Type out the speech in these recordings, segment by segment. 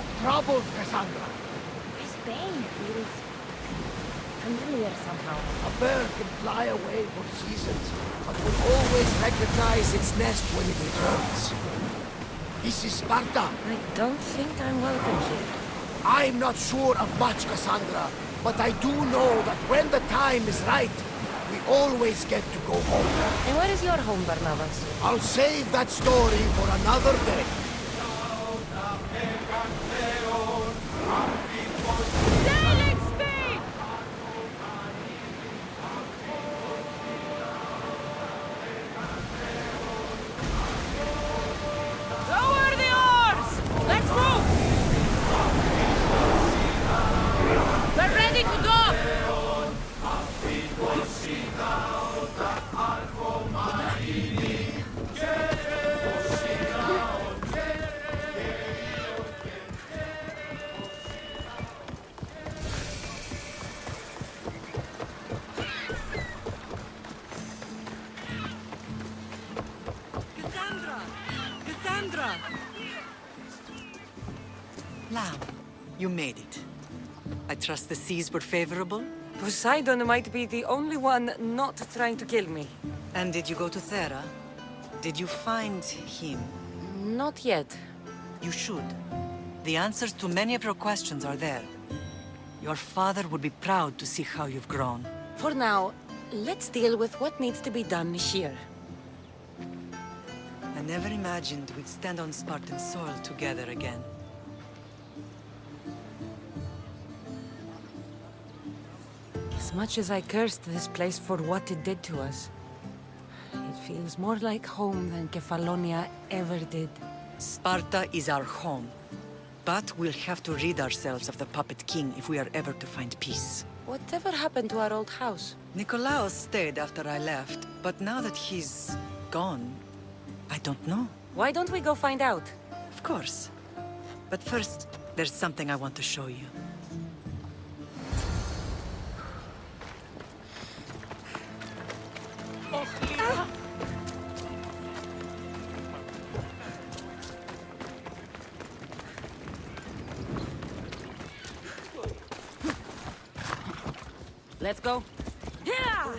look troubled, Cassandra. This bane feels familiar somehow. A bird can fly away for seasons, but will always recognize its nest when it returns. This is Sparta. I don't think I'm welcome here. I'm not sure of much, Cassandra, but I do know that when the time is right, we always get to go home. And where is your home, Barnabas? I'll save that story for another day. Sailing speed! Lower the oars! Let's move! We're ready to dock! Cassandra! Lamb, you made it. I trust the seas were favorable? Poseidon might be the only one not trying to kill me. And did you go to Thera? Did you find him? Not yet. You should. The answers to many of your questions are there. Your father would be proud to see how you've grown. For now, let's deal with what needs to be done here. I never imagined we'd stand on Spartan soil together again. As much as I cursed this place for what it did to us, it feels more like home than Kefalonia ever did. Sparta is our home. But we'll have to rid ourselves of the Puppet King if we are ever to find peace. Whatever happened to our old house? Nikolaos stayed after I left, but now that he's gone, I don't know. Why don't we go find out? Of course. But first, there's something I want to show you. Let's go. Yeah!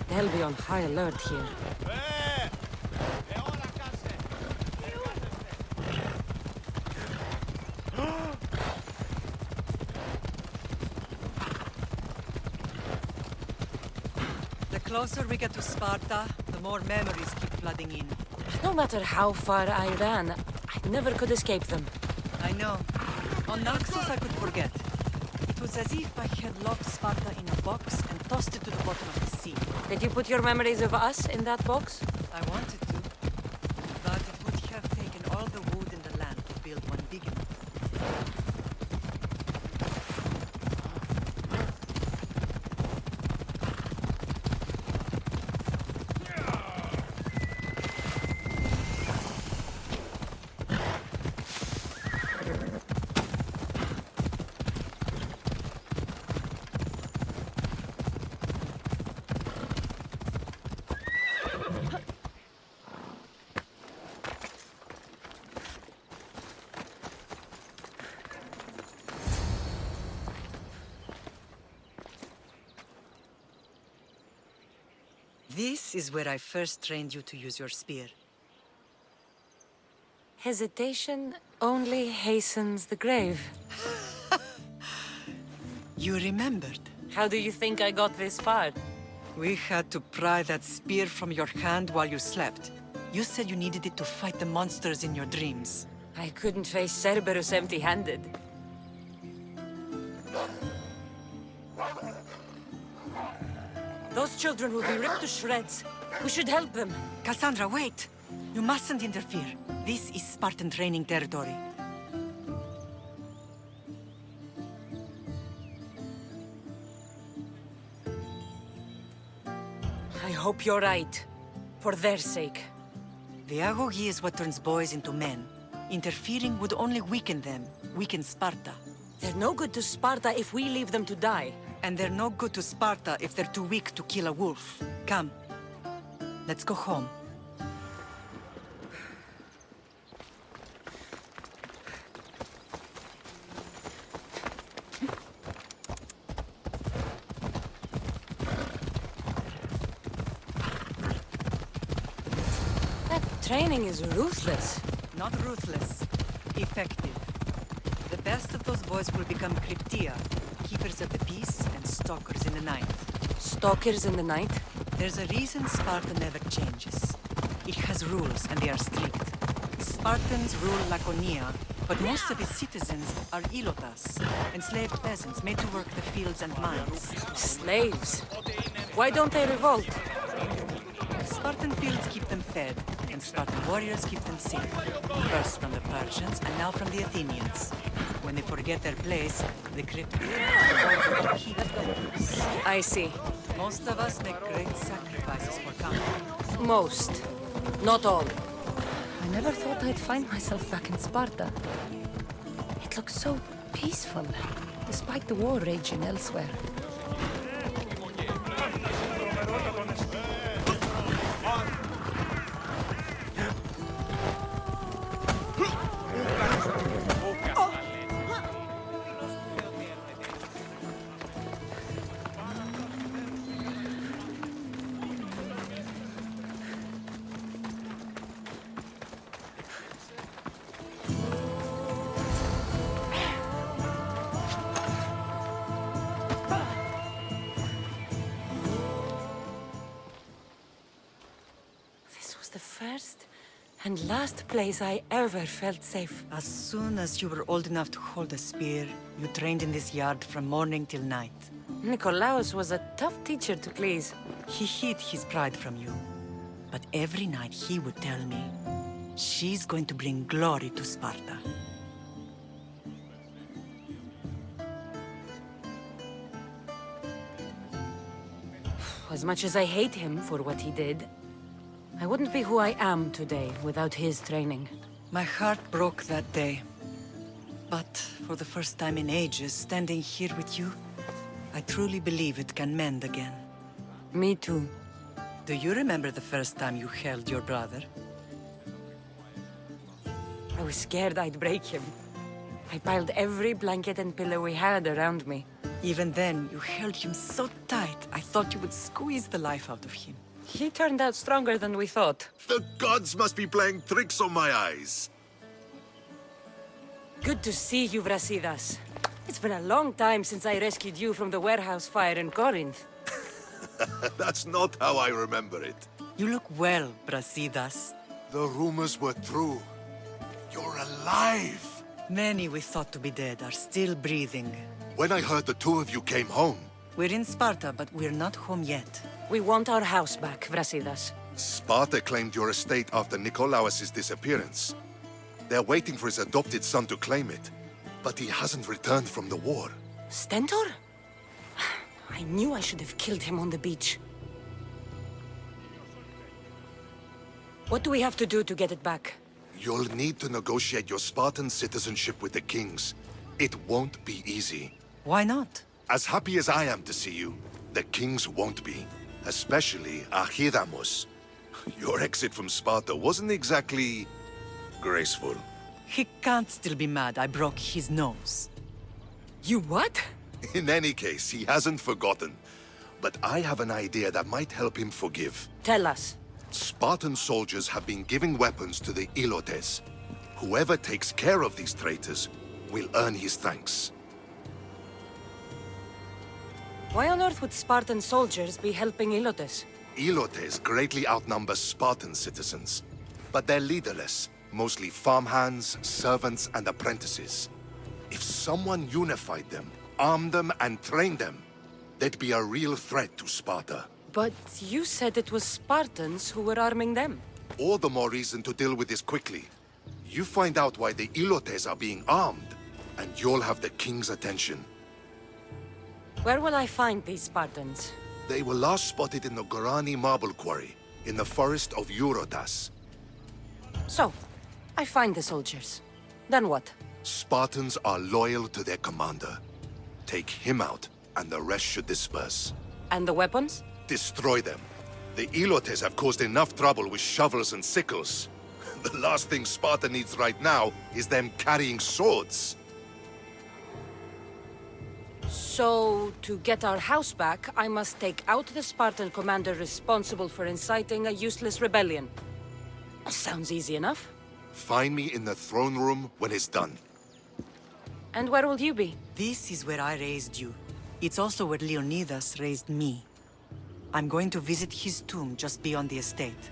They'll be on high alert here. The closer we get to Sparta, the more memories keep flooding in. No matter how far I ran, I never could escape them. I know. On Naxos I could forget. It was as if I had locked Sparta in a box and tossed it to the bottom of the sea. Did you put your memories of us in that box? I wanted to, but it would have taken all the wood in the land to build one big enough. This is where I first trained you to use your spear. Hesitation only hastens the grave. You remembered. How do you think I got this far? We had to pry that spear from your hand while you slept. You said you needed it to fight the monsters in your dreams. I couldn't face Cerberus empty-handed. Those children will be ripped to shreds. We should help them. Cassandra, wait! You mustn't interfere. This is Spartan training territory. I hope you're right. For their sake. The agoge is what turns boys into men. Interfering would only weaken them, weaken Sparta. They're no good to Sparta if we leave them to die. And they're no good to Sparta if they're too weak to kill a wolf. Come, let's go home. That training is ruthless. Not ruthless, effective. The best of those boys will become Cryptia, keepers of the peace and stalkers in the night. Stalkers in the night? There's a reason Sparta never changes. It has rules, and they are strict. Spartans rule Laconia, but most of its citizens are ilotas, enslaved peasants made to work the fields and mines. Slaves. Why don't they revolt? Spartan fields keep them fed, and Spartan warriors keep them safe. First from the Persians, and now from the Athenians. When they forget their place, the Cryptia keep them. I see. Most of us make great sacrifices for comfort. Most. Not all. I never thought I'd find myself back in Sparta. It looks so peaceful, despite the war raging elsewhere. The first and last place I ever felt safe. As soon as you were old enough to hold a spear, you trained in this yard from morning till night. Nikolaos was a tough teacher to please. He hid his pride from you. But every night he would tell me, she's going to bring glory to Sparta. As much as I hate him for what he did, I wouldn't be who I am today without his training. My heart broke that day. But for the first time in ages, standing here with you, I truly believe it can mend again. Me too. Do you remember the first time you held your brother? I was scared I'd break him. I piled every blanket and pillow we had around me. Even then, you held him so tight, I thought you would squeeze the life out of him. He turned out stronger than we thought. The gods must be playing tricks on my eyes. Good to see you, Brasidas. It's been a long time since I rescued you from the warehouse fire in Corinth. That's not how I remember it. You look well, Brasidas. The rumors were true. You're alive. Many we thought to be dead are still breathing. When I heard the two of you came home, We're in Sparta, but we're not home yet. We want our house back, Brasidas. Sparta claimed your estate after Nikolaos' disappearance. They're waiting for his adopted son to claim it, but he hasn't returned from the war. Stentor? I knew I should have killed him on the beach. What do we have to do to get it back? You'll need to negotiate your Spartan citizenship with the kings. It won't be easy. Why not? As happy as I am to see you, the kings won't be. Especially Archidamos. Your exit from Sparta wasn't exactly graceful. He can't still be mad I broke his nose. You what? In any case, he hasn't forgotten. But I have an idea that might help him forgive. Tell us. Spartan soldiers have been giving weapons to the Ilotes. Whoever takes care of these traitors will earn his thanks. Why on earth would Spartan soldiers be helping Ilotes? Ilotes greatly outnumber Spartan citizens, but they're leaderless, mostly farmhands, servants, and apprentices. If someone unified them, armed them, and trained them, they'd be a real threat to Sparta. But you said it was Spartans who were arming them. All the more reason to deal with this quickly. You find out why the Ilotes are being armed, and you'll have the king's attention. Where will I find these Spartans? They were last spotted in the Gorani marble quarry, in the forest of Eurotas. So, I find the soldiers. Then what? Spartans are loyal to their commander. Take him out, and the rest should disperse. And the weapons? Destroy them. The Elotes have caused enough trouble with shovels and sickles. The last thing Sparta needs right now is them carrying swords. So, to get our house back, I must take out the Spartan commander responsible for inciting a useless rebellion. Sounds easy enough. Find me in the throne room when it's done. And where will you be? This is where I raised you. It's also where Leonidas raised me. I'm going to visit his tomb just beyond the estate.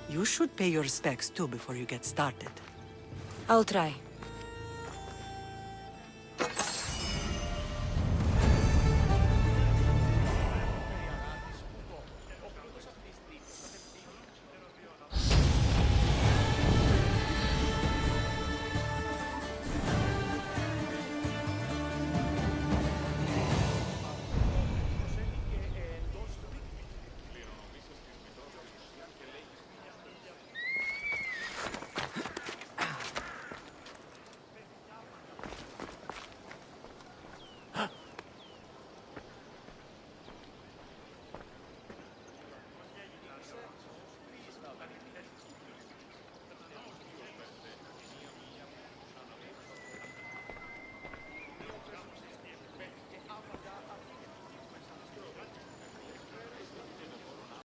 You should pay your respects too before you get started. I'll try.